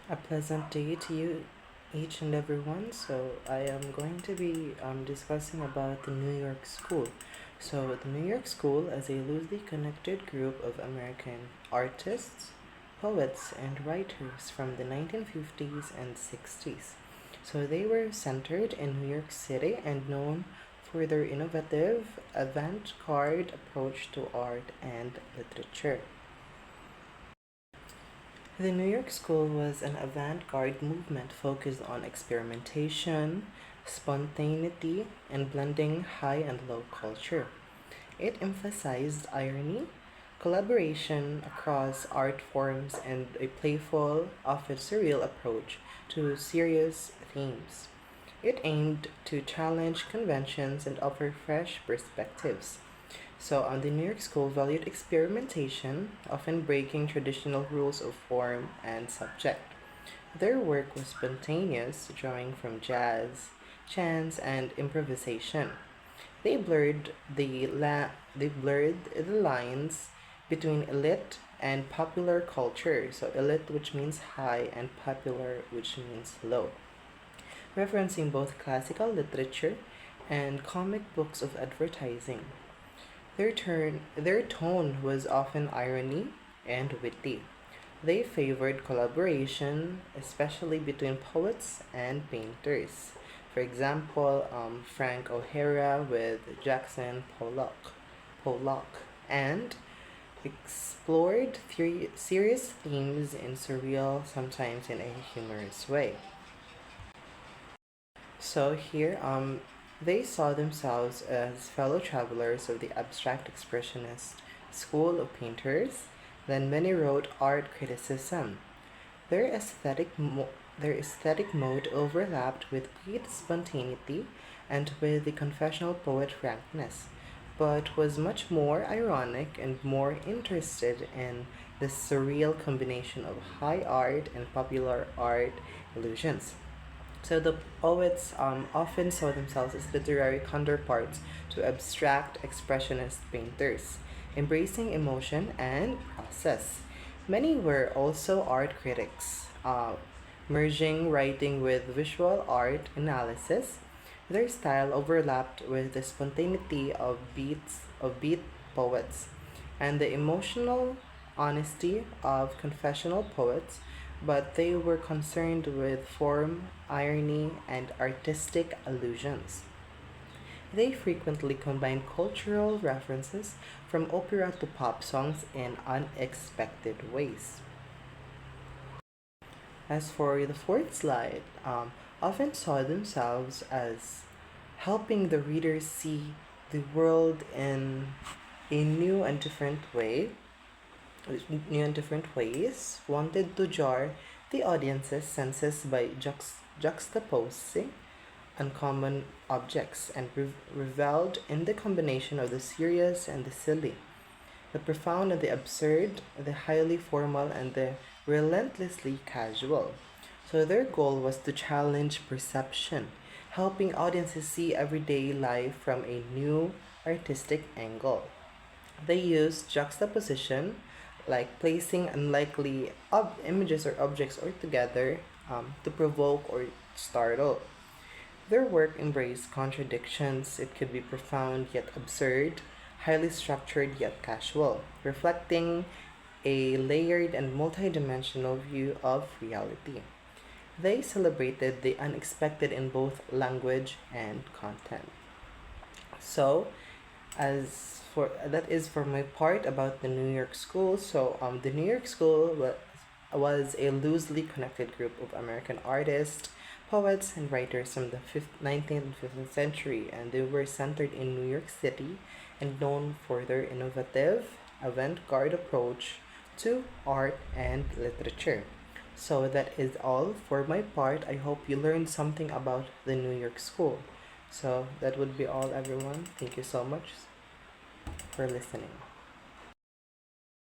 A pleasant day to you, each and every one. So, I am going to be discussing about the New York School. So, the New York School is a loosely connected group of American artists, poets, and writers from the 1950s and 60s. So, they were centered in New York City and known for their innovative, avant garde approach to art and literature. The New York School was an avant garde movement focused on experimentation, spontaneity, and blending high and low culture. It emphasized irony, collaboration across art forms, and a playful, often surreal approach to serious themes. It aimed to challenge conventions and offer fresh perspectives. So, the New York School valued experimentation, often breaking traditional rules of form and subject. Their work was spontaneous, drawing from jazz, chants, and improvisation. They blurred the lines between elite and popular culture. So, elite, which means high, and popular, which means low, referencing both classical literature and comic books of advertising. Their tone was often irony and witty. They favored collaboration, especially between poets and painters. For example, Frank O'Hara with Jackson Pollock, and explored serious themes in surreal, sometimes in a humorous way. So here, they saw themselves as fellow travelers of the abstract expressionist school of painters. Then many wrote art criticism. Their their aesthetic mode overlapped with Pete's spontaneity and with the confessional poet frankness, but was much more ironic and more interested in the surreal combination of high art and popular art illusions. So the poets often saw themselves as literary counterparts to abstract expressionist painters, embracing emotion and process. Many were also art critics, merging writing with visual art analysis. Their style overlapped with the spontaneity of beat poets and the emotional honesty of confessional poets, but they were concerned with form, irony, and artistic allusions. They frequently combined cultural references from opera to pop songs in unexpected ways. As for the fourth slide, often saw themselves as helping the reader see the world in a new and different ways, wanted to jar the audience's senses by juxtaposing uncommon objects and reveled in the combination of the serious and the silly, the profound and the absurd, the highly formal and the relentlessly casual. So their goal was to challenge perception, helping audiences see everyday life from a new artistic angle. They used juxtaposition, like placing unlikely images or objects or together to provoke or startle. Their work embraced contradictions. It could be profound yet absurd, highly structured yet casual, reflecting a layered and multidimensional view of reality. They celebrated the unexpected in both language and content. So, as for that is for my part about the New York School. So, the New York School was a loosely connected group of American artists, poets, and writers from the 19th and 15th century, and they were centered in New York City and known for their innovative, avant garde approach to art and literature. So, that is all for my part. I hope you learned something about the New York School. So, that would be all, everyone. Thank you so much for listening.